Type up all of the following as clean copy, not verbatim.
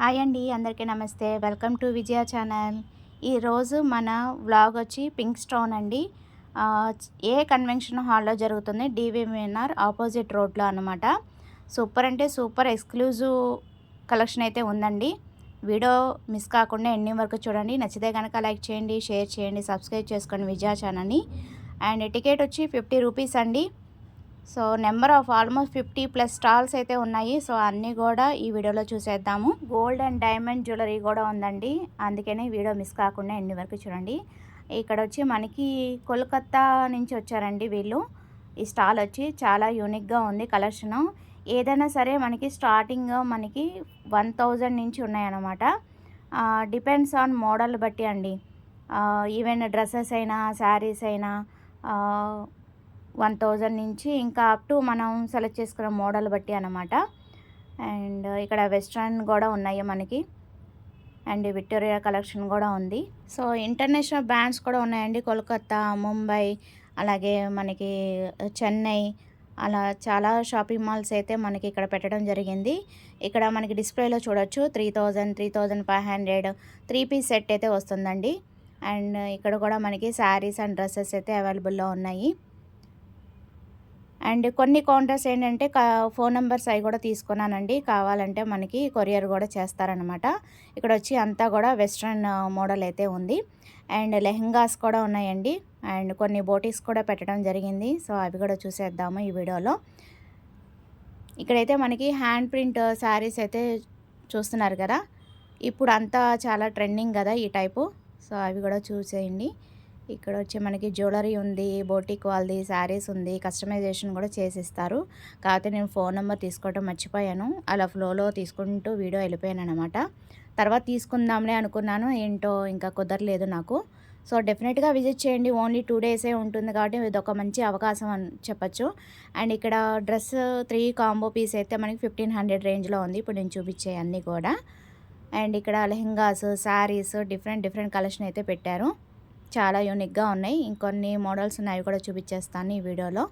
Hi అండి, అందరికీ నమస్తే. Welcome to Vijaya channel. ఈరోజు మన వ్లాగ్ వచ్చి పింక్ స్టోన్ అండి. ఏ కన్వెన్షన్ హాల్లో జరుగుతుంది, డివిఎన్ఆర్ ఆపోజిట్ రోడ్లో అనమాట. సూపర్ అంటే సూపర్ ఎక్స్క్లూజివ్ కలెక్షన్ అయితే ఉందండి. వీడియో మిస్ కాకుండా ఎండింగ్ వరకు చూడండి. నచ్చితే కనుక లైక్ చేయండి, షేర్ చేయండి, సబ్స్క్రైబ్ చేసుకోండి విజయ ఛానల్ని. అండ్ టికెట్ వచ్చి 50 రూపీస్ అండి. So number of almost 50+ stalls అయితే ఉన్నాయి. సో అన్నీ కూడా ఈ వీడియోలో చూసేద్దాము. గోల్డ్ అండ్ డైమండ్ జ్యువెలరీ కూడా ఉందండి, అందుకనే వీడియో మిస్ కాకుండా ఎన్ని వరకు చూడండి. ఇక్కడ వచ్చి మనకి కోల్కత్తా నుంచి వచ్చారండి వీళ్ళు. ఈ స్టాల్ వచ్చి చాలా యూనిక్గా ఉంది కలెక్షను. ఏదైనా సరే మనకి స్టార్టింగ్ మనకి 1000 నుంచి ఉన్నాయన్నమాట. డిపెండ్స్ ఆన్ మోడల్ బట్టి అండి. ఈవెన్ డ్రెస్సెస్ అయినా శారీస్ అయినా 1000 నుంచి ఇంకా అప్ టు మనం సెలెక్ట్ చేసుకున్న మోడల్ బట్టి అన్నమాట. అండ్ ఇక్కడ వెస్ట్రన్ కూడా ఉన్నాయి మనకి. అండ్ విక్టోరియా కలెక్షన్ కూడా ఉంది. సో ఇంటర్నేషనల్ బ్రాండ్స్ కూడా ఉన్నాయండి. కోల్కత్తా, ముంబై, అలాగే మనకి చెన్నై, అలా చాలా షాపింగ్ మాల్స్ అయితే మనకి ఇక్కడ పెట్టడం జరిగింది. ఇక్కడ మనకి డిస్ప్లేలో చూడొచ్చు 3000, 3500 3 పీస్ సెట్ అయితే వస్తుందండి. అండ్ ఇక్కడ కూడా మనకి శారీస్ అండ్ డ్రెస్సెస్ అయితే అవైలబుల్లో ఉన్నాయి. అండ్ కొన్ని కౌంటర్స్ ఏంటంటే ఫోన్ నెంబర్స్ అవి కూడా తీసుకున్నానండి. కావాలంటే మనకి కొరియర్ కూడా చేస్తారనమాట. ఇక్కడ వచ్చి అంతా కూడా వెస్ట్రన్ మోడల్ అయితే ఉంది. అండ్ లెహంగాస్ కూడా ఉన్నాయండి. అండ్ కొన్ని బోటీస్ కూడా పెట్టడం జరిగింది. సో అవి కూడా చూసేద్దాము ఈ వీడియోలో. ఇక్కడైతే మనకి హ్యాండ్ ప్రింట్ శారీస్ అయితే చూస్తున్నారు కదా. ఇప్పుడు అంతా చాలా ట్రెండింగ్ కదా ఈ టైపు. సో అవి కూడా చూసేయండి. ఇక్కడ వచ్చి మనకి జ్యువెలరీ ఉంది, బోటిక్ వాళ్ళది శారీస్ ఉంది, కస్టమైజేషన్ కూడా చేసిస్తారు. కాకపోతే నేను ఫోన్ నెంబర్ తీసుకోవడం మర్చిపోయాను. అలా ఫ్లోలో తీసుకుంటూ వీడియో వెళ్ళిపోయాను అనమాట. తర్వాత తీసుకుందాంలే అనుకున్నాను, ఏంటో ఇంకా కుదరలేదు నాకు. సో డెఫినెట్గా విజిట్ చేయండి. ఓన్లీ 2 డేసే ఉంటుంది కాబట్టి ఇది ఒక మంచి అవకాశం అని చెప్పచ్చు. అండ్ ఇక్కడ డ్రెస్ 3 కాంబో పీస్ అయితే మనకి 1500 రేంజ్లో ఉంది. ఇప్పుడు నేను చూపించే అన్నీ కూడా. అండ్ ఇక్కడ లెహంగాస్, శారీస్ డిఫరెంట్ కలెక్షన్ అయితే పెట్టారు. చాలా యూనిక్గా ఉన్నాయి. ఇంకొన్ని మోడల్స్ ఉన్నాయి, అవి కూడా చూపించేస్తాను ఈ వీడియోలో.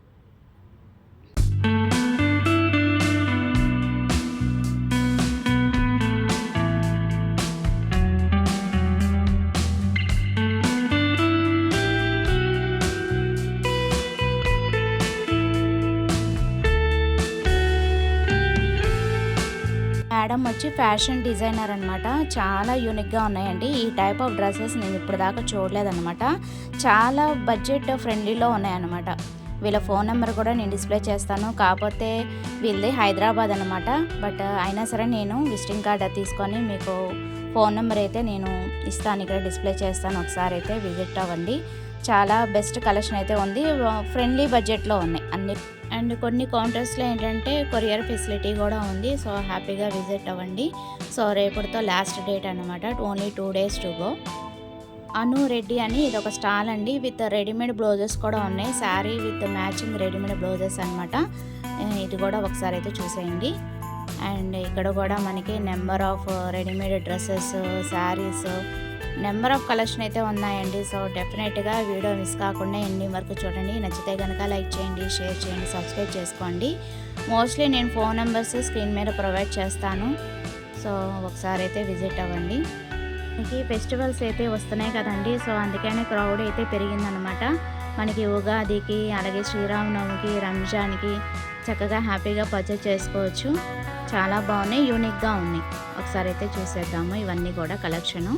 మేడం వచ్చి ఫ్యాషన్ డిజైనర్ అనమాట. చాలా యూనిక్గా ఉన్నాయండి. ఈ టైప్ ఆఫ్ డ్రెస్సెస్ నేను ఇప్పుడు దాకా చూడలేదన్నమాట. చాలా బడ్జెట్ ఫ్రెండ్లీలో ఉన్నాయన్నమాట. వీళ్ళ ఫోన్ నెంబర్ కూడా నేను డిస్ప్లే చేస్తాను. కాకపోతే వీళ్ళది హైదరాబాద్ అనమాట. బట్ అయినా సరే నేను విజిటింగ్ కార్డ్ తీసుకొని మీకు ఫోన్ నెంబర్ అయితే నేను ఇస్తాను, ఇక్కడ డిస్ప్లే చేస్తాను. ఒకసారి అయితే విజిట్ అవ్వండి. చాలా బెస్ట్ కలెక్షన్ అయితే ఉంది. ఫ్రెండ్లీ బడ్జెట్లో ఉన్నాయి అన్ని. అండ్ కొన్ని కౌంటర్స్లో ఏంటంటే కొరియర్ ఫెసిలిటీ కూడా ఉంది. సో హ్యాపీగా విజిట్ అవ్వండి. సో రేపటితో లాస్ట్ డేట్ అనమాట. Only 2 days to go. Anu Reddy అని ఇది ఒక స్టాల్ అండి. విత్ రెడీమేడ్ బ్లౌజెస్ కూడా ఉన్నాయి. Sari with matching readymade blouses అనమాట. ఇది కూడా ఒకసారి అయితే చూసేయండి. అండ్ ఇక్కడ కూడా మనకి number of readymade dresses, saris, number of collection అయితే ఉన్నాయండి. సో డెఫినెట్గా వీడియో మిస్ కాకుండా ఎండింగ్ వరకు చూడండి. నచ్చితే కనుక లైక్ చేయండి, షేర్ చేయండి, సబ్స్క్రైబ్ చేసుకోండి. మోస్ట్లీ నేను ఫోన్ నెంబర్స్ స్క్రీన్ మీద ప్రొవైడ్ చేస్తాను. సో ఒకసారి అయితే విజిట్ అవ్వండి. మనకి ఫెస్టివల్స్ అయితే వస్తున్నాయి కదండి. సో అందుకనే క్రౌడ్ అయితే పెరిగిందనమాట. మనకి ఉగాదికి, అలాగే శ్రీరామనవమికి, రంజాన్కి చక్కగా హ్యాపీగా పర్చేస్ చేసుకోవచ్చు. చాలా బాగున్నాయి, యూనిక్గా ఉన్నాయి. ఒకసారి అయితే చూసేద్దాము ఇవన్నీ కూడా కలెక్షను.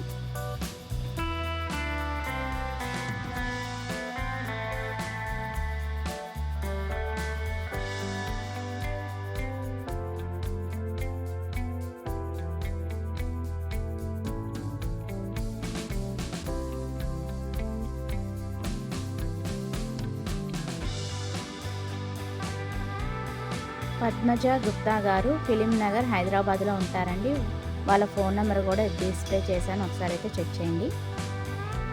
పద్మజ గుప్తా గారు ఫిలిం నగర్ హైదరాబాద్లో ఉంటారండి. వాళ్ళ ఫోన్ నెంబర్ కూడా డిస్ప్లే చేశాను, ఒకసారి అయితే చెక్ చేయండి.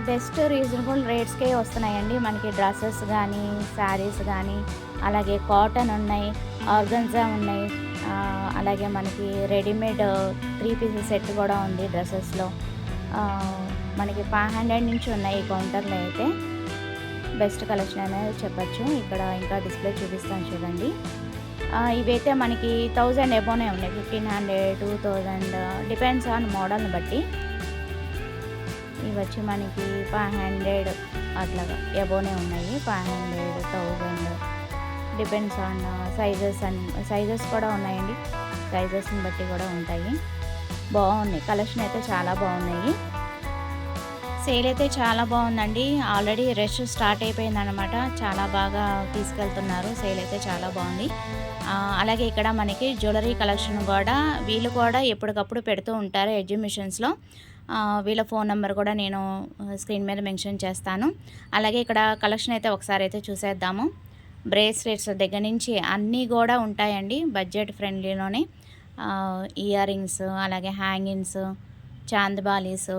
బెస్ట్ రీజనబుల్ రేట్స్కే వస్తున్నాయండి మనకి. డ్రెస్సెస్ కానీ, శారీస్ కానీ, అలాగే కాటన్ ఉన్నాయి, ఆర్గన్జా ఉన్నాయి, అలాగే మనకి రెడీమేడ్ 3 పీసెస్ సెట్ కూడా ఉంది డ్రెస్సెస్లో. మనకి 500 నుంచి ఉన్నాయి ఈ కౌంటర్లో అయితే. బెస్ట్ కలెక్షన్ అనేది చెప్పచ్చు. ఇక్కడ ఇంకా డిస్ప్లే చూపిస్తాను చూడండి. ఇవైతే మనకి 1000 ఎబోనే ఉన్నాయి. 1500, 2000 డిపెండ్స్ ఆన్ మోడల్ని బట్టి. ఇవి వచ్చి మనకి 500 అట్లాగా ఎబోనే ఉన్నాయి. 500, 1000 డిపెండ్స్ ఆన్ సైజెస్ కూడా ఉన్నాయండి. సైజెస్ని బట్టి కూడా ఉంటాయి. బాగున్నాయి, కలెక్షన్ అయితే చాలా బాగున్నాయి. సేల్ అయితే చాలా బాగుందండి. ఆల్రెడీ రష్ స్టార్ట్ అయిపోయిందనమాట. చాలా బాగా తీసుకెళ్తున్నారు. సేల్ అయితే చాలా బాగుంది. అలాగే ఇక్కడ మనకి జ్యువెలరీ కలెక్షన్ కూడా వీళ్ళు కూడా ఎప్పటికప్పుడు పెడుతూ ఉంటారు ఎగ్జిబిషన్స్లో. వీళ్ళ ఫోన్ నెంబర్ కూడా నేను స్క్రీన్ మీద మెన్షన్ చేస్తాను. అలాగే ఇక్కడ కలెక్షన్ అయితే ఒకసారి అయితే చూసేద్దాము. బ్రేస్లెట్స్ దగ్గర నుంచి అన్నీ కూడా ఉంటాయండి బడ్జెట్ ఫ్రెండ్లీలోనే. ఇయర్ రింగ్స్, అలాగే hangings, chandbalis,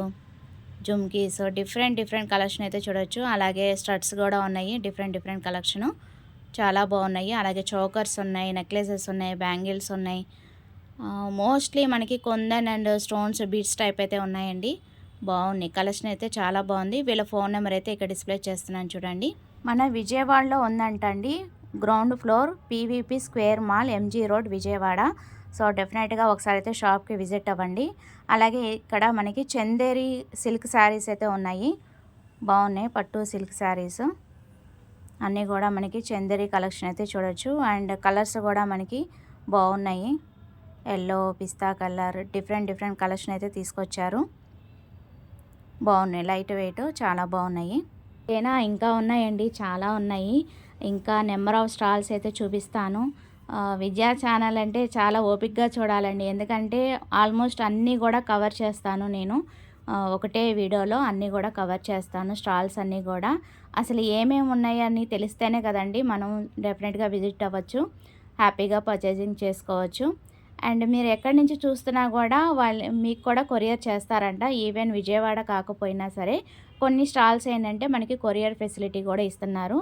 jhumkis, different collection అయితే చూడొచ్చు. అలాగే స్టడ్స్ కూడా ఉన్నాయి, డిఫరెంట్ కలెక్షను చాలా బాగున్నాయి. అలాగే చోకర్స్ ఉన్నాయి, నెక్లెసెస్ ఉన్నాయి, బ్యాంగిల్స్ ఉన్నాయి. మోస్ట్లీ మనకి kundan and stones beads type అయితే ఉన్నాయండి. బాగున్నాయి, కలెక్షన్ అయితే చాలా బాగుంది. వీళ్ళ ఫోన్ నెంబర్ అయితే ఇక్కడ డిస్ప్లే చేస్తున్నాను చూడండి. మన విజయవాడలో ఉందంటండి, ground floor, PVP square mall, MG road, Vijayawada. So డెఫినెట్గా ఒకసారి అయితే షాప్కి విజిట్ అవ్వండి. అలాగే ఇక్కడ మనకి చందేరి సిల్క్ శారీస్ అయితే ఉన్నాయి. బాగున్నాయి, పట్టు సిల్క్ శారీస్ అన్నీ కూడా మనకి చందేరి కలెక్షన్ అయితే చూడొచ్చు. అండ్ కలర్స్ కూడా మనకి బాగున్నాయి. ఎల్లో, పిస్తా కలర్, డిఫరెంట్ కలెక్షన్ అయితే తీసుకొచ్చారు. బాగున్నాయి, లైట్ వెయిట్, చాలా బాగున్నాయి. ఏనా ఇంకా ఉన్నాయండి, చాలా ఉన్నాయి. ఇంకా నెంబర్ ఆఫ్ స్టాల్స్ అయితే చూపిస్తాను. విద్యా ఛానల్ అంటే చాలా ఓపిక్గా చూడాలండి, ఎందుకంటే ఆల్మోస్ట్ అన్నీ కూడా కవర్ చేస్తాను నేను. ఒకటే వీడియోలో అన్నీ కూడా కవర్ చేస్తాను, స్టాల్స్ అన్నీ కూడా. అసలు ఏమేమి ఉన్నాయని తెలిస్తేనే కదండి మనం డెఫినెట్గా విజిట్ అవ్వచ్చు, హ్యాపీగా పర్చేసింగ్ చేసుకోవచ్చు. అండ్ మీరు ఎక్కడి నుంచి చూస్తున్నా కూడా మీకు కూడా కొరియర్ చేస్తారంట. ఈవెన్ విజయవాడ కాకపోయినా సరే కొన్ని స్టాల్స్ ఏంటంటే మనకి కొరియర్ ఫెసిలిటీ కూడా ఇస్తున్నారు.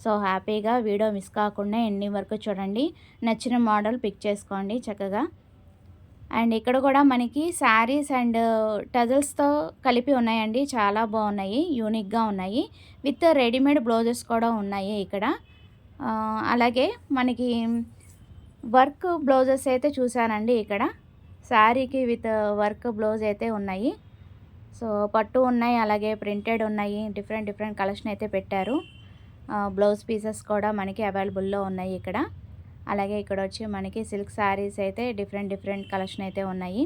సో హ్యాపీగా వీడియో మిస్ కాకుండా ఎన్ని వరకు చూడండి. నచ్చిన మోడల్ పిక్ చేసుకోండి చక్కగా. అండ్ ఇక్కడ కూడా మనకి శారీస్ అండ్ టజల్స్తో కలిపి ఉన్నాయండి, చాలా బాగున్నాయి, యూనిక్గా ఉన్నాయి. విత్ రెడీమేడ్ బ్లౌజెస్ కూడా ఉన్నాయి ఇక్కడ. అలాగే మనకి వర్క్ బ్లౌజెస్ అయితే చూసానండి ఇక్కడ. శారీకి విత్ వర్క్ బ్లౌజ్ అయితే ఉన్నాయి. సో పట్టు ఉన్నాయి, అలాగే ప్రింటెడ్ ఉన్నాయి, డిఫరెంట్ కలెక్షన్ అయితే పెట్టారు. బ్లౌజ్ పీసెస్ కూడా మనకి అవైలబుల్లో ఉన్నాయి ఇక్కడ. అలాగే ఇక్కడ వచ్చి మనకి సిల్క్ శారీస్ అయితే డిఫరెంట్ కలెక్షన్ అయితే ఉన్నాయి.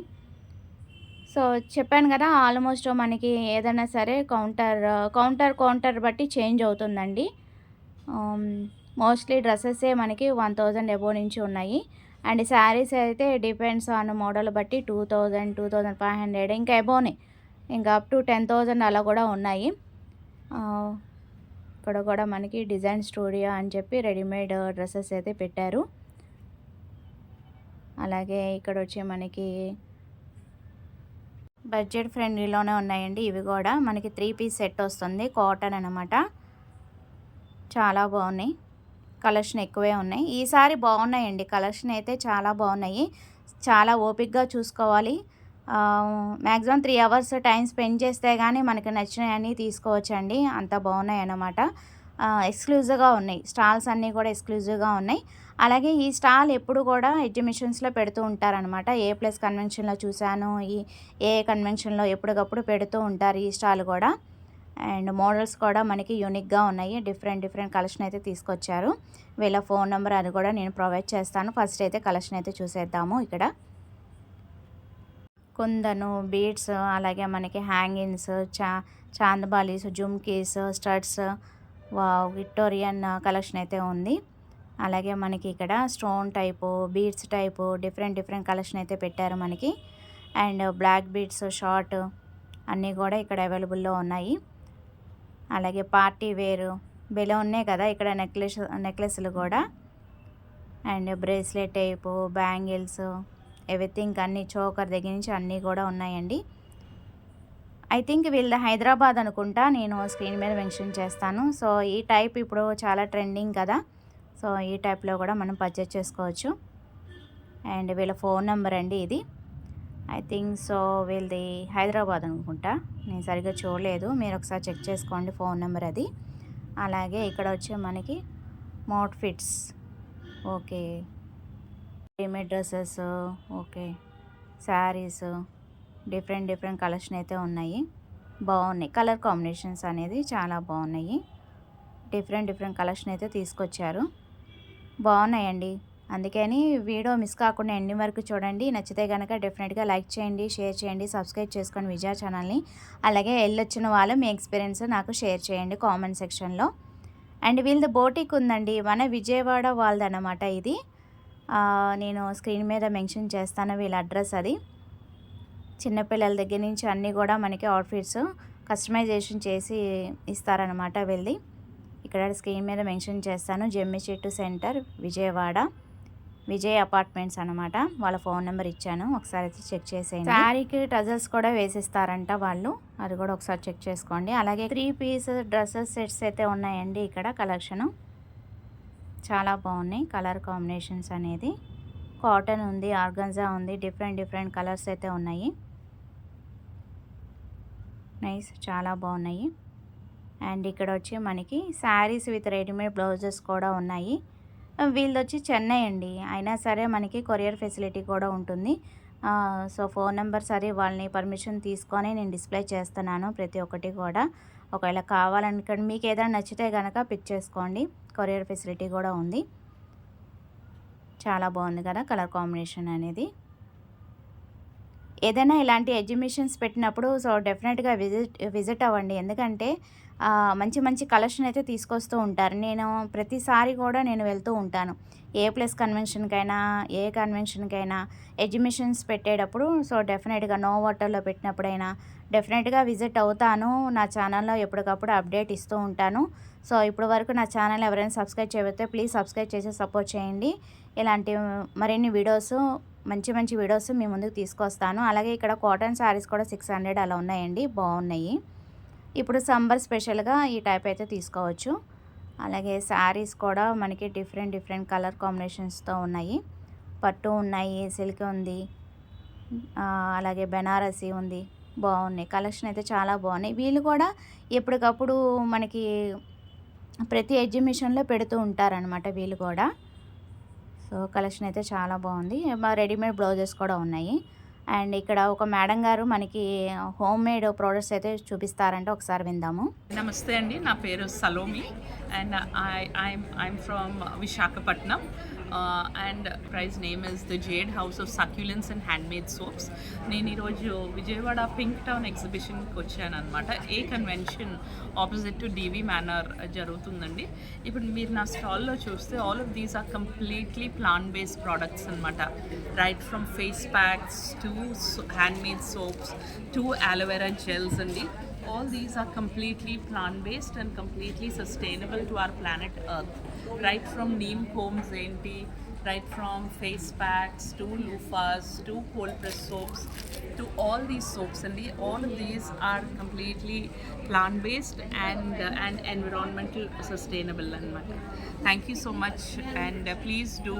సో చెప్పాను కదా, ఆల్మోస్ట్ మనకి ఏదైనా సరే కౌంటర్ బట్టి చేంజ్ అవుతుందండి. మోస్ట్లీ డ్రెస్సెసే మనకి 1000 అబో నుంచి ఉన్నాయి. అండ్ శారీస్ అయితే డిపెండ్స్ ఆన్ మోడల్ బట్టి 2000, 2500 ఇంకా అబోనే, ఇంకా అప్ టు 10,000 అలా కూడా ఉన్నాయి. ఇక్కడ కూడా మనకి డిజైన్ స్టూడియో అని చెప్పి రెడీమేడ్ డ్రెస్సెస్ అయితే పెట్టారు. అలాగే ఇక్కడ వచ్చి మనకి బడ్జెట్ ఫ్రెండ్లీలోనే ఉన్నాయండి. ఇవి కూడా మనకి 3 పీస్ సెట్ వస్తుంది, కాటన్ అనమాట. చాలా బాగున్నాయి, కలెక్షన్ ఎక్కువే ఉన్నాయి. ఈసారి బాగున్నాయండి, కలెక్షన్ అయితే చాలా బాగున్నాయి. చాలా ఓపిక్గా చూసుకోవాలి. మ్యాక్సిమం 3 అవర్స్ టైం స్పెండ్ చేస్తే కానీ మనకి నచ్చినవన్నీ తీసుకోవచ్చండి, అంత బాగున్నాయి అన్నమాట. ఎక్స్క్లూజివ్గా ఉన్నాయి, స్టాల్స్ అన్నీ కూడా ఎక్స్క్లూజివ్గా ఉన్నాయి. అలాగే ఈ స్టాల్ ఎప్పుడు కూడా ఎగ్జిబిషన్స్లో పెడుతూ ఉంటారనమాట. A+ కన్వెన్షన్లో చూశాను, ఏ కన్వెన్షన్లో ఎప్పటికప్పుడు పెడుతూ ఉంటారు ఈ స్టాల్ కూడా. అండ్ మోడల్స్ కూడా మనకి యూనిక్గా ఉన్నాయి, డిఫరెంట్ కలెక్షన్ అయితే తీసుకొచ్చారు. వీళ్ళ ఫోన్ నెంబర్ అది కూడా నేను ప్రొవైడ్ చేస్తాను. ఫస్ట్ అయితే కలెక్షన్ అయితే చూసేద్దాము. ఇక్కడ కుందను, బీడ్స్, అలాగే మనకి hangings, chandbalis, jhumkis, studs, Victorian collection అయితే ఉంది. అలాగే మనకి ఇక్కడ stone type, beads type, different collection అయితే పెట్టారు మనకి. అండ్ బ్లాక్ బీడ్స్, షార్ట్ అన్నీ కూడా ఇక్కడ అవైలబుల్లో ఉన్నాయి. అలాగే పార్టీ వేరు బెలూన్నే కదా ఇక్కడ నెక్లెస్లు కూడా. And bracelet type, bangles, everything అన్నీ, చోకర్ దగ్గర నుంచి అన్నీ కూడా ఉన్నాయండి. ఐ థింక్ వీళ్ళది హైదరాబాద్ అనుకుంటా, నేను స్క్రీన్ మీద మెన్షన్ చేస్తాను. సో ఈ టైప్ ఇప్పుడు చాలా ట్రెండింగ్ కదా, సో ఈ టైప్లో కూడా మనం పర్చేజ్ చేసుకోవచ్చు. అండ్ వీళ్ళ ఫోన్ నెంబర్ అండి ఇది. ఐ థింక్ సో వీళ్ళది హైదరాబాద్ అనుకుంటా, నేను సరిగ్గా చూడలేదు, మీరు ఒకసారి చెక్ చేసుకోండి ఫోన్ నెంబర్ అది. అలాగే ఇక్కడ వచ్చే మనకి మోట్ ఫిట్స్, okay readymade dresses, okay, saris, different collection అయితే ఉన్నాయి. బాగున్నాయి. కలర్ కాంబినేషన్స్ అనేది చాలా బాగున్నాయి. డిఫరెంట్ కలెక్షన్ అయితే తీసుకొచ్చారు. బాగున్నాయండి. అందుకని వీడియో మిస్ కాకుండా ఎండింగ్ వరకు చూడండి. నచ్చితే కనుక డెఫినెట్గా లైక్ చేయండి, షేర్ చేయండి, సబ్స్క్రైబ్ చేసుకోండి విజయ ఛానల్ని. అలాగే వెళ్ళొచ్చిన వాళ్ళు మీ ఎక్స్పీరియన్స్ నాకు షేర్ చేయండి కామెంట్ సెక్షన్లో. అండ్ వీళ్ళది బోటిక్ ఉందండి, మన విజయవాడ వాళ్ళదన్నమాట ఇది. నేను స్క్రీన్ మీద మెన్షన్ చేస్తాను వీళ్ళ అడ్రస్. అది చిన్నపిల్లల దగ్గర నుంచి అన్నీ కూడా మనకి అవుట్ఫిట్స్ కస్టమైజేషన్ చేసి ఇస్తారనమాట వీళ్ళది. ఇక్కడ స్క్రీన్ మీద మెన్షన్ చేస్తాను. జమ్మి చెట్టు సెంటర్, విజయవాడ, విజయ్ అపార్ట్మెంట్స్ అనమాట. వాళ్ళ ఫోన్ నెంబర్ ఇచ్చాను, ఒకసారి అయితే చెక్ చేసేయండి. శారీకి టజల్స్ కూడా వేసిస్తారంట వాళ్ళు, అది కూడా ఒకసారి చెక్ చేసుకోండి. అలాగే 3 పీస్ డ్రెస్సెస్ సెట్స్ అయితే ఉన్నాయండి ఇక్కడ కలెక్షను. చాలా బాగున్నాయి కలర్ కాంబినేషన్స్ అనేది. కాటన్ ఉంది, ఆర్గంజా ఉంది, డిఫరెంట్ కలర్స్ అయితే ఉన్నాయి. నైస్, చాలా బాగున్నాయి. అండ్ ఇక్కడ వచ్చి మనకి శారీస్ విత్ రెడీమేడ్ బ్లౌజెస్ కూడా ఉన్నాయి. వీళ్ళది వచ్చి చెన్నై అండి, అయినా సరే మనకి కొరియర్ ఫెసిలిటీ కూడా ఉంటుంది. సో ఫోన్ నెంబర్ సరే వాళ్ళని పర్మిషన్ తీసుకొని నేను డిస్ప్లే చేస్తున్నాను ప్రతి ఒక్కటి కూడా. ఒకవేళ కావాలనుకోండి, మీకు ఏదైనా నచ్చితే కనుక పిక్ చేసుకోండి. కొరియర్ ఫెసిలిటీ కూడా ఉంది. చాలా బాగుంది కదా కలర్ కాంబినేషన్ అనేది. ఏదైనా ఇలాంటి ఎగ్జిబిషన్స్ పెట్టినప్పుడు సో డెఫినెట్గా విజిట్ అవ్వండి. ఎందుకంటే మంచి కలెక్షన్ అయితే తీసుకొస్తూ ఉంటారు. నేను ప్రతిసారి కూడా నేను వెళ్తూ ఉంటాను. ఏ ప్లస్ కన్వెన్షన్కైనా, ఏ కన్వెన్షన్కైనా ఎగ్జిబిషన్స్ పెట్టేటప్పుడు సో డెఫినెట్గా నో వాటర్లో పెట్టినప్పుడైనా డెఫినెట్గా విజిట్ అవుతాను. నా ఛానల్లో ఎప్పటికప్పుడు అప్డేట్ ఇస్తూ ఉంటాను. సో ఇప్పుడు వరకు నా ఛానల్ ఎవరైనా సబ్స్క్రైబ్ చేయకపోతే ప్లీజ్ సబ్స్క్రైబ్ చేసి సపోర్ట్ చేయండి. ఇలాంటి మరిన్ని వీడియోస్, మంచి వీడియోస్ మీ ముందుకు తీసుకొస్తాను. అలాగే ఇక్కడ కాటన్ శారీస్ కూడా 600 అలా ఉన్నాయండి, బాగున్నాయి. ఇప్పుడు సమ్మర్ స్పెషల్గా ఈ టైప్ అయితే తీసుకోవచ్చు. అలాగే శారీస్ కూడా మనకి డిఫరెంట్ కలర్ కాంబినేషన్స్తో ఉన్నాయి. పట్టు ఉన్నాయి, సిల్క్ ఉంది, అలాగే బెనారసీ ఉంది. బాగున్నాయి, కలెక్షన్ అయితే చాలా బాగున్నాయి. వీళ్ళు కూడా ఎప్పటికప్పుడు మనకి ప్రతి ఎగ్జిబిషన్లో పెడుతూ ఉంటారనమాట వీళ్ళు కూడా. సో కలెక్షన్ అయితే చాలా బాగుంది. రెడీమేడ్ బ్లౌజెస్ కూడా ఉన్నాయి. అండ్ ఇక్కడ ఒక మేడం గారు మనకి హోమ్ మేడ్ ప్రోడక్ట్స్ అయితే చూపిస్తారంటే ఒకసారి విందాము. నమస్తే అండి, నా పేరు Salomi and I'm from Visakhapatnam and prize name is the jade house of succulents and handmade soaps. నేను ఈరోజు విజయవాడ పింక్ టౌన్ ఎగ్జిబిషన్కి వచ్చాను అనమాట. A convention opposite to DV manor జరుగుతుందండి. ఇప్పుడు మీరు నా స్టాల్లో చూస్తే all of these are completely plant based products అనమాట. Right from face packs to handmade soaps to aloe vera gels అండి. All these are completely plant-based and completely sustainable to our planet Earth. Right from neem combs enti, right from face packs to loofahs to cold press soaps to all these soaps and all of these are completely plant based and environmental sustainable anamata. Thank you so much and please do.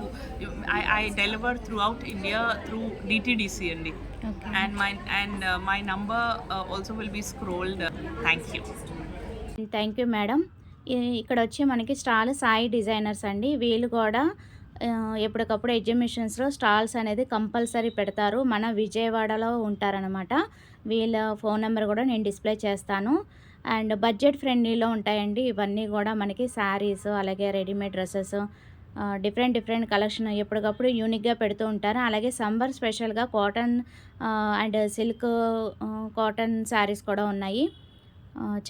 I deliver throughout India through DTDC andi. Okay. And my number also will be scrolled. Thank you. Thank you madam. ఇక్కడ వచ్చి మనకి stall Sai designers అండి. వీళ్ళు కూడా ఎప్పటికప్పుడు ఎగ్జిబిషన్స్లో stalls అనేది compulsory పెడతారు. మన విజయవాడలో ఉంటారనమాట. వీళ్ళ ఫోన్ నెంబర్ కూడా నేను డిస్ప్లే చేస్తాను. అండ్ బడ్జెట్ ఫ్రెండ్లీలో ఉంటాయండి ఇవన్నీ కూడా. మనకి శారీస్, అలాగే రెడీమేడ్ డ్రెస్సెస్, డిఫరెంట్ కలెక్షన్ ఎప్పటికప్పుడు యూనిక్గా పెడుతూ ఉంటారు. అలాగే సమ్మర్ స్పెషల్గా cotton and silk cotton saris కూడా ఉన్నాయి.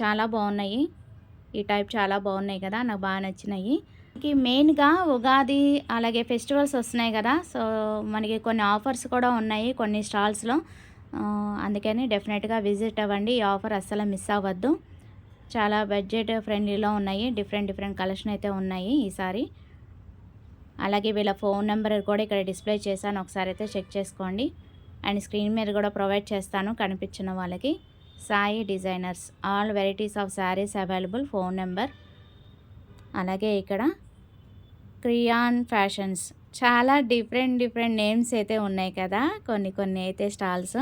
చాలా బాగున్నాయి. ఈ టైప్ చాలా బాగున్నాయి కదా, నాకు బాగా నచ్చినాయి. మెయిన్గా ఉగాది అలాగే ఫెస్టివల్స్ వస్తున్నాయి కదా, సో మనకి కొన్ని ఆఫర్స్ కూడా ఉన్నాయి కొన్ని స్టాల్స్లో. అందుకని డెఫినెట్గా విజిట్ అవ్వండి. ఈ ఆఫర్ అస్సలు మిస్ అవ్వద్దు. చాలా బడ్జెట్ ఫ్రెండ్లీలో ఉన్నాయి. డిఫరెంట్ కలెక్షన్ అయితే ఉన్నాయి ఈసారి. అలాగే వీళ్ళ ఫోన్ నెంబర్ కూడా ఇక్కడ డిస్ప్లే చేశాను, ఒకసారి అయితే చెక్ చేసుకోండి. అండ్ స్క్రీన్ మీద కూడా ప్రొవైడ్ చేస్తాను కనిపించిన వాళ్ళకి. Sai designers, all varieties of saris available, phone number. అలాగే ఇక్కడ క్రియాన్ ఫ్యాషన్స్, చాలా డిఫరెంట్ నేమ్స్ అయితే ఉన్నాయి కదా కొన్ని అయితే స్టాల్స్.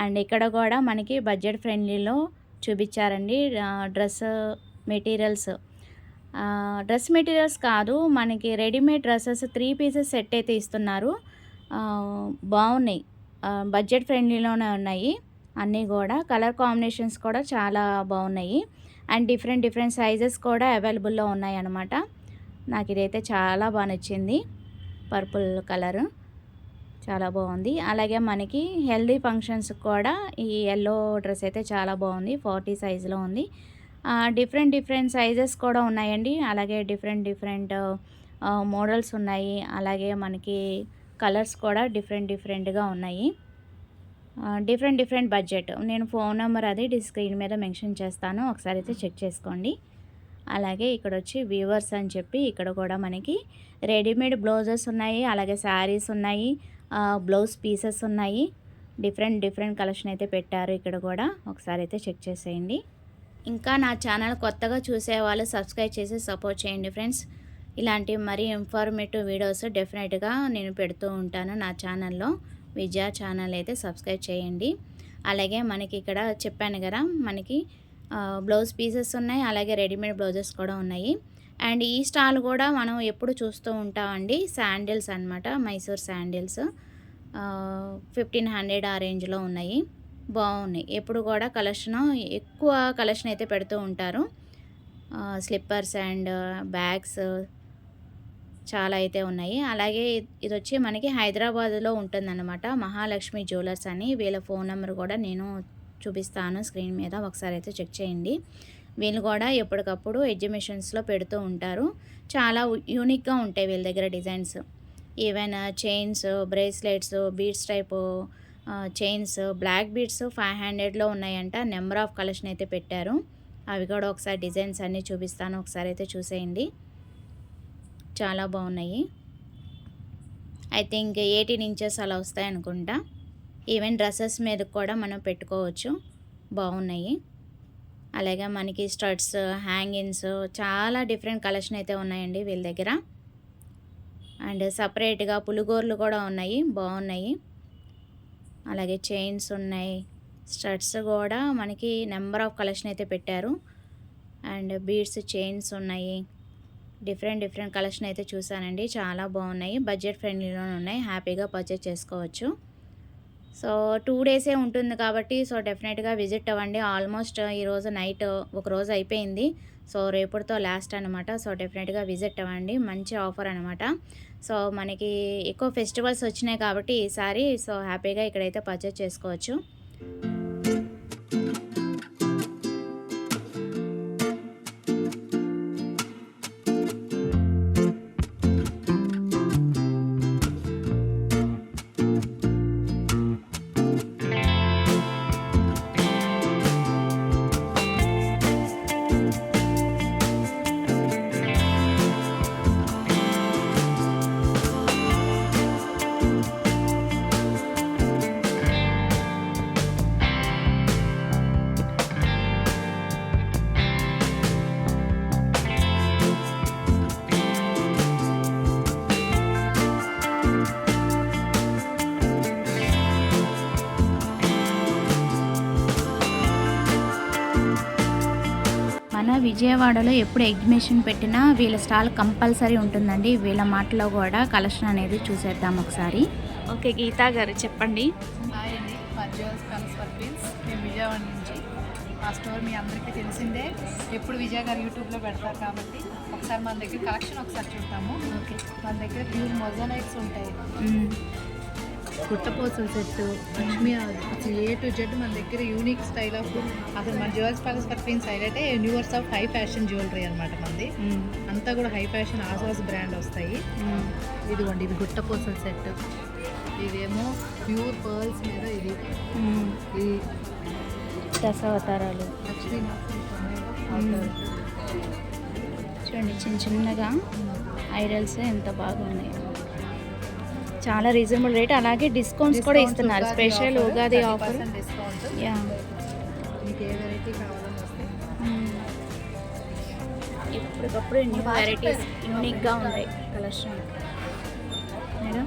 అండ్ ఇక్కడ కూడా మనకి బడ్జెట్ ఫ్రెండ్లీలో చూపించారండి. డ్రెస్ మెటీరియల్స్ కాదు, మనకి రెడీమేడ్ డ్రెస్సెస్ 3 పీసెస్ సెట్ అయితే ఇస్తున్నారు. బాగున్నాయి. బడ్జెట్ ఫ్రెండ్లీలోనే ఉన్నాయి అన్నీ కూడా. కలర్ కాంబినేషన్స్ కూడా చాలా బాగున్నాయి. అండ్ డిఫరెంట్ డిఫరెంట్ సైజెస్ కూడా అవైలబుల్లో ఉన్నాయి అన్నమాట. నాకు ఇదైతే చాలా బాగా నచ్చింది. పర్పుల్ కలరు చాలా బాగుంది. అలాగే మనకి హెల్దీ ఫంక్షన్స్ కూడా ఈ యెల్లో డ్రెస్ అయితే చాలా బాగుంది. 40 సైజులో ఉంది. డిఫరెంట్ డిఫరెంట్ సైజెస్ కూడా ఉన్నాయండి. అలాగే డిఫరెంట్ డిఫరెంట్ మోడల్స్ ఉన్నాయి. అలాగే మనకి కలర్స్ కూడా డిఫరెంట్ డిఫరెంట్గా ఉన్నాయి. Different different budget. నేను ఫోన్ నెంబర్ అది స్క్రీన్ మీద మెన్షన్ చేస్తాను, ఒకసారి అయితే చెక్ చేసుకోండి. అలాగే ఇక్కడ వచ్చి వీవర్స్ అని చెప్పి ఇక్కడ కూడా మనకి రెడీమేడ్ బ్లౌజెస్ ఉన్నాయి. అలాగే శారీస్ ఉన్నాయి, బ్లౌజ్ పీసెస్ ఉన్నాయి. డిఫరెంట్ డిఫరెంట్ కలెక్షన్ అయితే పెట్టారు ఇక్కడ కూడా, ఒకసారి అయితే చెక్ చేసేయండి. ఇంకా నా ఛానల్ కొత్తగా చూసే వాళ్ళు సబ్స్క్రైబ్ చేసి సపోర్ట్ చేయండి ఫ్రెండ్స్. ఇలాంటి మరీ ఇన్ఫర్మేటివ్ వీడియోస్ డెఫినెట్గా నేను పెడుతూ ఉంటాను నా ఛానల్లో. విజయ ఛానల్ అయితే సబ్స్క్రైబ్ చేయండి. అలాగే మనకి ఇక్కడ చెప్పాను కదా, మనకి బ్లౌజ్ పీసెస్ ఉన్నాయి, అలాగే రెడీమేడ్ బ్లౌజెస్ కూడా ఉన్నాయి. అండ్ ఈ స్టాల్ కూడా మనం ఎప్పుడు చూస్తూ ఉంటామండి. శాండిల్స్ అనమాట, మైసూర్ శాండిల్స్ 1500 ఆ రేంజ్లో ఉన్నాయి. బాగున్నాయి. ఎప్పుడు కూడా కలెక్షన్ ఎక్కువ కలెక్షన్ అయితే పెడుతూ ఉంటారు. స్లిప్పర్స్ అండ్ బ్యాగ్స్ చాలా అయితే ఉన్నాయి. అలాగే ఇది వచ్చి మనకి హైదరాబాద్లో ఉంటుందన్నమాట, మహాలక్ష్మి జ్యువెలర్స్ అని. వీళ్ళ ఫోన్ నెంబర్ కూడా నేను చూపిస్తాను స్క్రీన్ మీద, ఒకసారి అయితే చెక్ చేయండి. వీళ్ళు కూడా ఎప్పటికప్పుడు ఎగ్జిబిషన్స్లో పెడుతూ ఉంటారు. చాలా యూనిక్గా ఉంటాయి వీళ్ళ దగ్గర designs. Even chains, bracelets, beads type chains, black beads 500లో ఉన్నాయంట. నెంబర్ ఆఫ్ కలెక్షన్ అయితే పెట్టారు. అవి కూడా ఒకసారి డిజైన్స్ అన్నీ చూపిస్తాను, ఒకసారి అయితే చూసేయండి. చాలా బాగున్నాయి. ఐ థింక్ 18 ఇంచెస్ అలా వస్తాయి అనుకుంటా. ఈవెన్ డ్రెస్సెస్ మీద కూడా మనం పెట్టుకోవచ్చు, బాగున్నాయి. అలాగే మనకి స్టడ్స్, హ్యాంగింగ్స్, చాలా డిఫరెంట్ కలెక్షన్ అయితే ఉన్నాయండి వీళ్ళ దగ్గర. అండ్ సపరేట్గా పులిగోర్లు కూడా ఉన్నాయి, బాగున్నాయి. అలాగే చైన్స్ ఉన్నాయి, స్టడ్స్ కూడా మనకి నెంబర్ ఆఫ్ కలెక్షన్ అయితే పెట్టారు. అండ్ బీడ్స్, చైన్స్ ఉన్నాయి. డిఫరెంట్ డిఫరెంట్ కలెక్షన్ అయితే చూసానండి, చాలా బాగున్నాయి. బడ్జెట్ ఫ్రెండ్లీలోనే ఉన్నాయి, హ్యాపీగా పర్చేస్ చేసుకోవచ్చు. సో 2 డేసే ఉంటుంది కాబట్టి సో డెఫినెట్గా విజిట్ అవ్వండి. ఆల్మోస్ట్ ఈరోజు నైట్ ఒక రోజు అయిపోయింది. సో రేపటితో లాస్ట్ అనమాట. సో డెఫినెట్గా విజిట్ అవ్వండి. మంచి ఆఫర్ అనమాట. సో మనకి ఎక్కువ ఫెస్టివల్స్ వచ్చినాయి కాబట్టి ఈసారి సో హ్యాపీగా ఇక్కడైతే పర్చేస్ చేసుకోవచ్చు. మన విజయవాడలో ఎప్పుడు ఎగ్జిబిషన్ పెట్టినా వీళ్ళ స్టాల్ కంపల్సరీ ఉంటుందండి. వీళ్ళ మాటలో కూడా కలెక్షన్ అనేది చూసేద్దాం ఒకసారి. ఓకే గీతా గారు చెప్పండి. హాయ్ అండి, జ్యువెల్స్ ప్యాలెస్ ఫర్ క్వీన్స్. మేము విజయవాడ నుంచి. ఆ స్టోర్ మీ అందరికీ తెలిసిందే, ఎప్పుడు విజయ గారు యూట్యూబ్లో పెడతారు కాబట్టి ఒకసారి మన దగ్గర కలెక్షన్ ఒకసారి చూద్దాము. ఓకే, మన దగ్గర ప్యూర్ మొజనైట్స్ ఉంటాయి, గుట్టపోసల set, Lakshmi A to Z మన దగ్గర యూనిక్ స్టైల్ ఆఫ్. అసలు మన జ్యువెల్స్ ప్యాలెస్ ఫర్ క్వీన్స్ అయితే universe of high fashion jewellery అనమాట మనది. అంతా కూడా హై ఫ్యాషన్ ఆస్వాస్ బ్రాండ్ వస్తాయి. ఇదిగోండి, ఇది గుట్టపోసల సెట్, ఇదేమో ప్యూర్ పర్ల్స్ మీద ఇది దశావతారాలు లక్ష్మీ చూడండి, చిన్న చిన్నగా ఐడల్స్ ఎంత బాగున్నాయి. చాలా రీజనబుల్ రేట్, అలాగే డిస్కౌంట్స్ కూడా ఇస్తున్నారు. Special Ugadi offer. Discount. Yeah, మీకు ఏ వెరైటీ కావాలని వస్తే ఇప్పటికప్పుడు న్యూ వెరైటీస్ యూనిక్గా ఉంటాయి కలెక్షన్. మేడం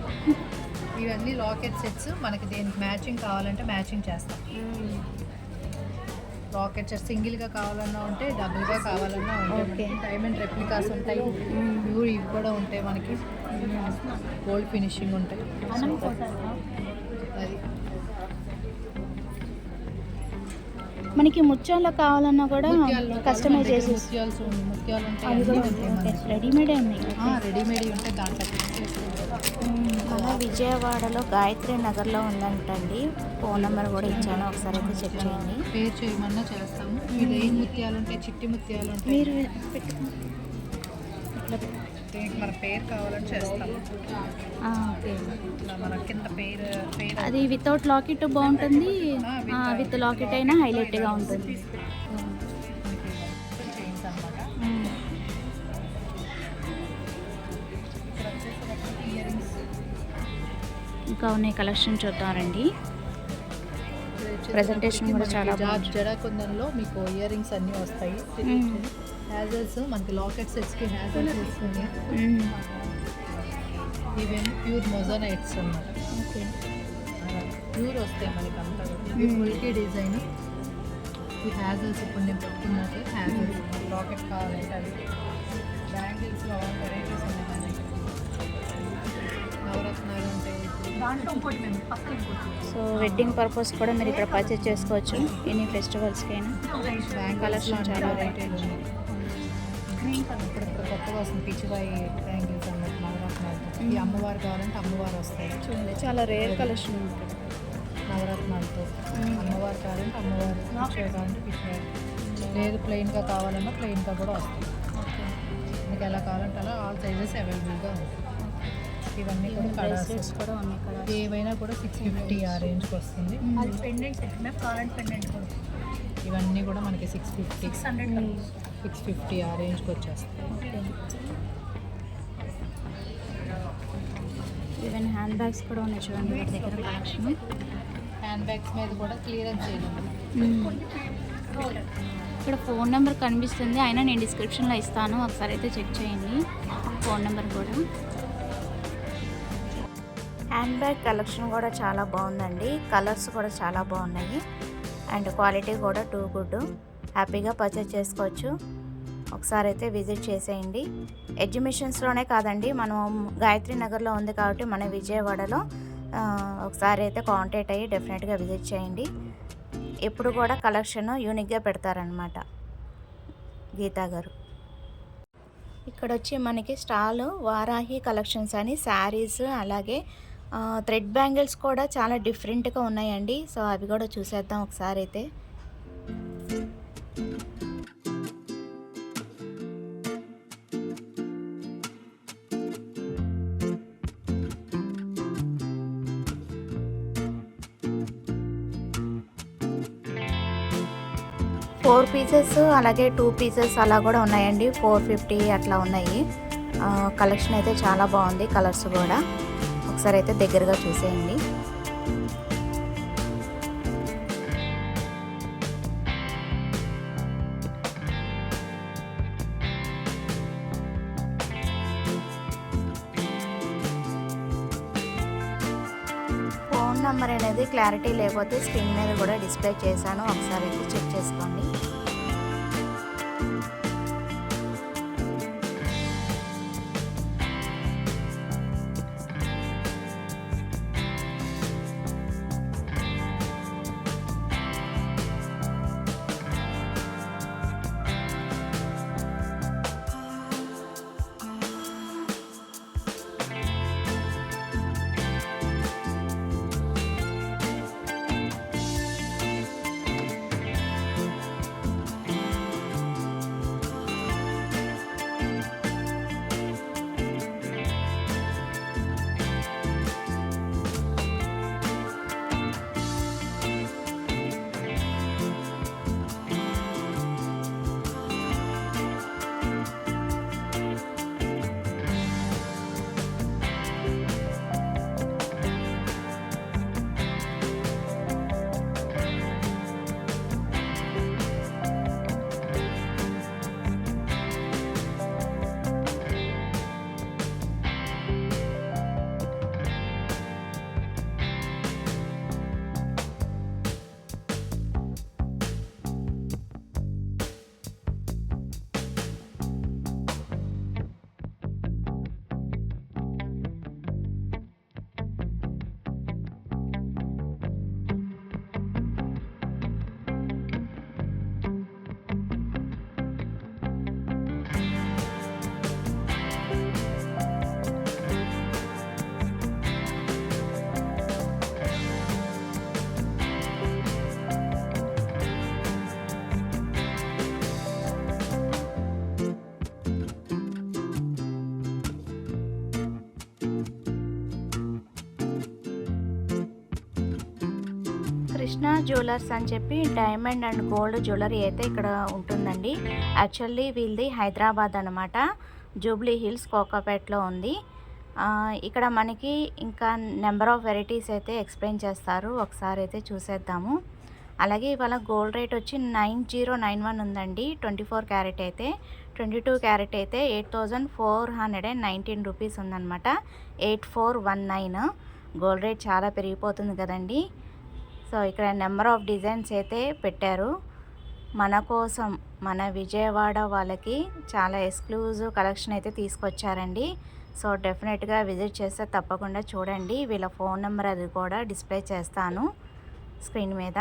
ఇవన్నీ లాకెట్ సెట్స్, మనకి దేనికి మ్యాచింగ్ కావాలంటే మ్యాచింగ్ చేస్తాం. రాకెట్ సింగిల్గా కావాలన్నా ఉంటాయి, డబుల్గా కావాలన్నా ఉంటాయి. Okay. డైమండ్ రెప్లికాస్ ఉంటాయి, ఇవి కూడా ఉంటాయి మనకి. గోల్డ్ ఫినిషింగ్ ఉంటాయి. అది మనకి ముత్యాల్లో కావాలన్నా కూడా కస్టమైజ్ చేసి ముత్యాలు ఉంటాయి, రెడీమేడ్ ఉన్నాయి. రెడీమేడ్ ఉంటాయి. దాంట్లో fix చేసుకుంటాం. మన విజయవాడలో గాయత్రి నగర్లో ఉందంటండి. ఫోన్ నెంబర్ కూడా ఇచ్చాను, ఒకసారి అయితే చెక్ చేయండి. పేరు చేయమన్నా చేస్తాము. ఇది ముత్యాలు ఉంటాయి, చిట్టి ముత్యాలు ఉంటాయి. మీరు దీనికి మన పేరు కావాలని చేస్తాము. ఓకే. ఇట్లా మన కింద పేరు అది వితౌట్ లాకెట్ బాగుంటుంది, విత్ లాకెట్ అయినా హైలైట్గా ఉంటుంది. చైన్స్ అనమాట. ఇక్కడ వచ్చేసి ఇయర్ రింగ్స్ ఇంకా ఉన్నాయి, కలెక్షన్ చూద్దామండి. Presentation కూడా చాలా బాగుంది. జడాకుందంలో మీకు ఇయర్ రింగ్స్ అన్నీ వస్తాయి. హ్యాజల్స్ మనకి లాకెట్ సెట్స్కి హ్యాజల్స్ వస్తుంది. ఇవేమో ప్యూర్ మొజోనైట్స్ అన్నమాట. ఓకే. ప్యూర్ వస్తాయి మనకి అంతా. ఇవి ఫుల్కి డిజైన్. ఈ హ్యాజల్స్ ఇప్పుడు నేను పెట్టుకున్నట్టు హ్యాజల్స్ లాకెట్ కావాలంటే అవి. బ్యాంగిల్స్లో వెరైటీస్ ఉన్నాయి మన దగ్గర. నవరత్నాలు ఉంటాయి. దాంట్లో ఇంకోటి మేము పక్కన సో వెడ్డింగ్ పర్పస్ కూడా మీరు ఇక్కడ పర్చేస్ చేసుకోవచ్చు, ఎనీ ఫెస్టివల్స్కైనా. కలెక్షన్ చాలా వెరైటీలు ఉన్నాయి. ఇప్పుడు కొత్తగా వస్తుంది పిచ్చిబాయి ట్రయాంగిల్స్ అన్నట్టు నవరత్నాలతో. ఈ అమ్మవారు కావాలంటే అమ్మవారు వస్తాయి. చూడండి, చాలా రేర్ కలెక్షన్ ఉంటుంది. నవరత్నాలతో అమ్మవారు కావాలంటే అమ్మవారు, పిచ్చివారు కావాలంటే పిచ్చివారు. లేదు ప్లెయిన్గా కావాలన్నా ప్లెయిన్గా కూడా వస్తుంది. మీకు ఎలా కావాలంటే అలా ఆల్ సైజెస్ అవైలబుల్గా ఉంటాయి. ఇవన్నీ కూడా బ్రేస్లెట్స్ కూడా ఉన్నాయి కదా. ఏవైనా కూడా 650 ఆ రేంజ్కి వస్తుంది. పెండెంట్ సెట్ మేము కావాలంటే పెండెంట్ కూడా ఇవన్నీ కూడా మనకి 650 ఆ రేంజ్కి వచ్చేస్తాయి. ఓకే. ఈవెన్ హ్యాండ్ బ్యాగ్స్ కూడా ఉన్నాయి చూడండి వీటి దగ్గర కలెక్షన్. హ్యాండ్ బ్యాగ్స్ మీద కూడా క్లియరెన్స్ చేయలేదు. ఇక్కడ ఫోన్ నెంబర్ కనిపిస్తుంది, అయినా నేను డిస్క్రిప్షన్లో ఇస్తాను, ఒకసారి అయితే చెక్ చేయండి ఫోన్ నెంబర్ కూడా. హ్యాండ్ బ్యాగ్ కలెక్షన్ కూడా చాలా బాగుందండి, కలర్స్ కూడా చాలా బాగున్నాయి అండ్ క్వాలిటీ కూడా టూ గుడ్. హ్యాపీగా పర్చేస్ చేసుకోవచ్చు. ఒకసారి అయితే విజిట్ చేసేయండి. ఎగ్జిబిషన్స్లోనే కాదండి, మనం గాయత్రి నగర్లో ఉంది కాబట్టి మన విజయవాడలో ఒకసారి అయితే కాంటాక్ట్ అయ్యి డెఫినెట్గా విజిట్ చేయండి. ఎప్పుడు కూడా కలెక్షన్ యూనిక్గా పెడతారనమాట గీతా గారు. ఇక్కడ వచ్చి మనకి స్టాల్ వారాహి కలెక్షన్స్ అని శారీస్, అలాగే థ్రెడ్ బ్యాంగిల్స్ కూడా చాలా డిఫరెంట్గా ఉన్నాయండి. సో అవి కూడా చూసేద్దాం ఒకసారి అయితే. ఫోర్ పీసెస్ అలాగే 2 పీసెస్ అలా కూడా ఉన్నాయండి. 450 అట్లా ఉన్నాయి. కలెక్షన్ అయితే చాలా బాగుంది, కలర్స్ కూడా ఒకసారి అయితే దగ్గరగా చూసేయండి. ఫోన్ నెంబర్ అనేది క్లారిటీ లేకపోతే స్క్రీన్ మీద కూడా డిస్ప్లే చేశాను, ఒకసారి అయితే చెక్ చేసుకోండి. కృష్ణ జ్యువెలర్స్ అని చెప్పి డైమండ్ అండ్ గోల్డ్ జ్యువెలరీ అయితే ఇక్కడ ఉంటుందండి. యాక్చువల్లీ వీళ్ళది హైదరాబాద్ అనమాట, జూబ్లీ హిల్స్ కోకాపేట్లో ఉంది. ఇక్కడ మనకి ఇంకా నెంబర్ ఆఫ్ వెరైటీస్ అయితే ఎక్స్ప్లెయిన్ చేస్తారు, ఒకసారి అయితే చూసేద్దాము. అలాగే ఇవాళ గోల్డ్ రేట్ వచ్చి 9091 ఉందండి. 24 క్యారెట్ అయితే. 22 క్యారెట్ అయితే 8419 రూపీస్ ఉందన్నమాట. 8419. గోల్డ్ రేట్ చాలా పెరిగిపోతుంది కదండి. సో ఇక్కడ నెంబర్ ఆఫ్ డిజైన్స్ అయితే పెట్టారు మన కోసం, మన విజయవాడ వాళ్ళకి చాలా ఎక్స్క్లూజివ్ కలెక్షన్ అయితే తీసుకొచ్చారండి. సో డెఫినెట్గా విజిట్ చేస్తే తప్పకుండా చూడండి. వీళ్ళ ఫోన్ నెంబర్ అది కూడా డిస్ప్లే చేస్తాను స్క్రీన్ మీద.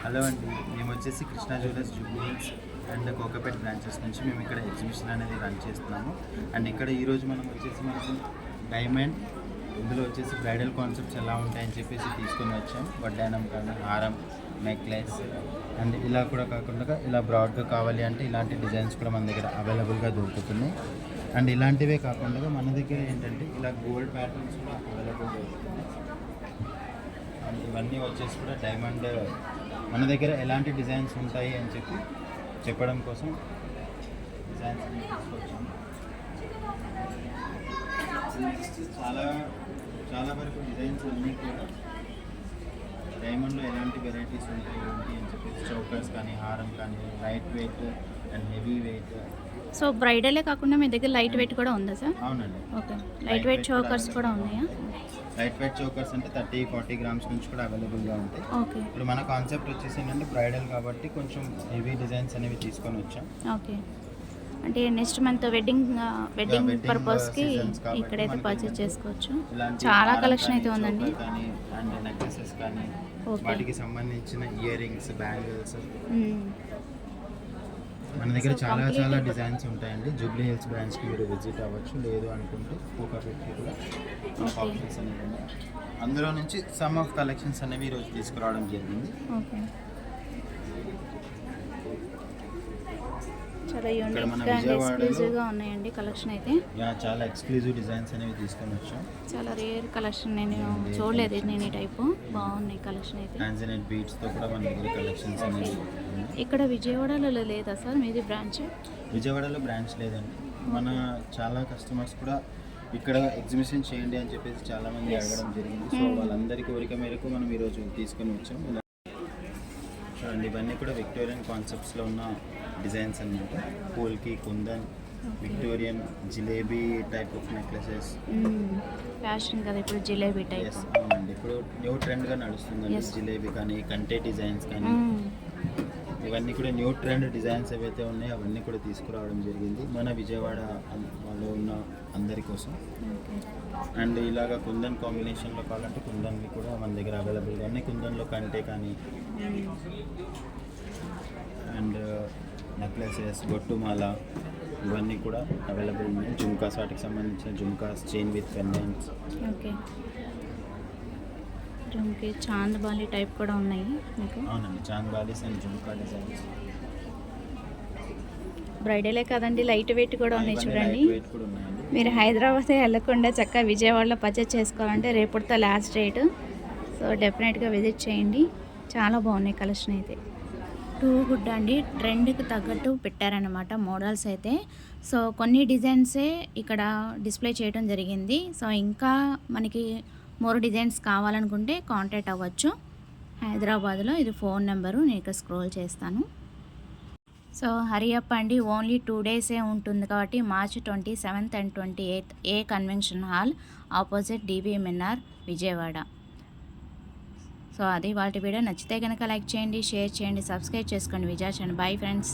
హలో అండి, మేము వచ్చేసి Krishna jewellers Jubilee hills and Kokapet branches నుంచి మేము ఇక్కడ ఎగ్జిబిషన్ అనేది రన్ చేస్తున్నాము. అండ్ ఇక్కడ ఈరోజు మనం వచ్చేసి మనకు డైమండ్, ఇందులో వచ్చేసి బ్రైడల్ కాన్సెప్ట్స్ ఎలా ఉంటాయని చెప్పేసి తీసుకొని వచ్చాం. వడ్డానం కానీ హారం, నెక్లెస్ అండ్ ఇలా కూడా కాకుండా ఇలా బ్రాడ్గా కావాలి అంటే ఇలాంటి డిజైన్స్ కూడా మన దగ్గర అవైలబుల్గా దొరుకుతున్నాయి. అండ్ ఇలాంటివే కాకుండా మన దగ్గర ఏంటంటే ఇలా గోల్డ్ ప్యాటర్న్స్ కూడా అవైలబుల్ దొరుకుతున్నాయి. అండ్ ఇవన్నీ వచ్చేసి కూడా డైమండ్ మన దగ్గర ఎలాంటి డిజైన్స్ ఉంటాయి అని చెప్పి చెప్పడం కోసం డిజైన్స్ తీసుకొచ్చాము. చాలా చాలా వరకు డిజైన్స్ అన్నీ కూడా డైమండ్లో ఎలాంటి వెరైటీస్ ఉంటాయి ఏంటి అని చెప్పేసి చౌకర్స్ కానీ హారం కానీ light weight and heavy weight. So బ్రైడలే కాకుండా మీ దగ్గర లైట్ వెయిట్ కూడా ఉందా సార్? అవునండి. ఓకే, లైట్ వెయిట్ చోకర్స్ కూడా ఉన్నాయా? లైట్ వెయిట్ చోకర్స్ అంటే 30-40 గ్రామ్స్ నుంచి కూడా అవైలబుల్గా ఉంటాయి. ఓకే. ఇప్పుడు మన కాన్సెప్ట్ వచ్చేసి ఏంటంటే బ్రైడల్ కాబట్టి కొంచెం హెవీ డిజైన్స్ అనేవి తీసుకొని వచ్చాం. ఓకే, అంటే నెక్స్ట్ మంత్ వెడ్డింగ్ పర్పస్కి ఇక్కడైతే పర్చేస్ చేసుకోవచ్చు. చాలా కలెక్షన్ అయితే ఉందండి. కానీ అండ్ నెక్లెసెస్ కానీ వాటికి సంబంధించిన ఇయర్ రింగ్స్, బ్యాంగిల్స్ మన దగ్గర చాలా చాలా డిజైన్స్ ఉంటాయండి. జూబ్లీ హిల్స్ బ్రాంచ్కి మీరు విజిట్ అవ్వచ్చు, లేదు అనుకుంటే కోకాపేట్కి కూడా ఆప్షన్స్ అనేవి ఉన్నాయి. అందులో నుంచి సమ్ ఆఫ్ కలెక్షన్స్ అనేవి ఈరోజు తీసుకురావడం జరిగింది. ఓకే, చాలా ఇక్కడ మన యూనిక్గా అండ్ ఎక్స్క్లూజివ్గా విజయవాడలో ఉన్నాయండి కలెక్షన్ అయితే. చాలా ఎక్స్క్లూజివ్ డిజైన్స్ అనేవి తీసుకొని వచ్చాం. చాలా రేర్ కలెక్షన్, నేను చూడలేదు నేను ఈ టైపు. బాగున్నాయి కలెక్షన్ అయితే. ట్రాన్సిడెంట్ బీట్స్తో కూడా మన దగ్గర కలెక్షన్స్ అనేవి ఉన్నాయి. ఇక్కడ విజయవాడలో లేదా సార్ మీది బ్రాంచ్? విజయవాడలో బ్రాంచ్ లేదండి. మన చాలా కస్టమర్స్ కూడా ఇక్కడ ఎగ్జిబిషన్ చేయండి అని చెప్పేసి చాలామంది అడగడం జరిగింది. సో వాళ్ళందరి కోరిక మేరకు మనం ఈరోజు తీసుకొని వచ్చాం. చూడండి, ఇవన్నీ కూడా విక్టోరియన్ కాన్సెప్ట్స్లో ఉన్న డిజైన్స్ అన్నమాట. Polki, kundan, Victorian, jalebi type of necklaces. Fashion కదా ఇప్పుడు జిలేబీ టైప్. ఎస్, అవునండి. ఇప్పుడు న్యూ ట్రెండ్గా నడుస్తుందండి జిలేబీ కానీ, కంటే డిజైన్స్ కానీ. ఇవన్నీ కూడా న్యూ ట్రెండ్ డిజైన్స్ ఏవైతే ఉన్నాయో అవన్నీ కూడా తీసుకురావడం జరిగింది మన విజయవాడ వాళ్ళు ఉన్న అందరి కోసం. అండ్ ఇలాగా కుందన్ కాంబినేషన్లో కావాలంటే కుందన్వి కూడా మన దగ్గర అవైలబుల్గా ఉన్నాయి. కుందన్లో కంటే కానీ అండ్ నెక్లెసెస్, బొట్టుమాల ఇవన్నీ కూడా అవైలబుల్ ఉన్నాయి. జుమ్కాస్, వాటికి సంబంధించిన jhumkas, chain with pendants. Okay, జుమ్కి Chand Bali type కూడా ఉన్నాయి మీకు. అవునండి, చాంద్ బాలీస్ అండ్ జుమ్కా డిజైన్స్. బ్రైడలే కాదండి, లైట్ వెయిట్ కూడా ఉన్నాయి చూడండి. వెయిట్ కూడా ఉన్నాయండి. మీరు హైదరాబాద్ వెళ్ళకుండా చక్కగా విజయవాడలో పర్చేస్ చేసుకోవాలంటే రేపటితో లాస్ట్ డేట్. సో డెఫినెట్గా విజిట్ చేయండి. చాలా బాగున్నాయి కలెక్షన్ అయితే. టూ గుడ్ అండి, ట్రెండ్కి తగ్గట్టు పెట్టారనమాట మోడల్స్ అయితే. సో కొన్ని డిజైన్సే ఇక్కడ డిస్ప్లే చేయడం జరిగింది. సో ఇంకా మనకి మోర్ డిజైన్స్ కావాలనుకుంటే కాంటాక్ట్ అవ్వచ్చు. హైదరాబాద్లో ఇది ఫోన్ నెంబరు, నేను ఇక్కడ స్క్రోల్ చేస్తాను. సో హరియప్ అండి, ఓన్లీ 2 డేసే ఉంటుంది కాబట్టి March 27th and 28th A convention hall opposite DB manor Vijayawada. So అది వాటి వీడియో నచ్చితే కనుక లైక్ చేయండి, షేర్ చేయండి, సబ్స్క్రైబ్ చేసుకోండి విజయ్ ఛానల్. Bye friends.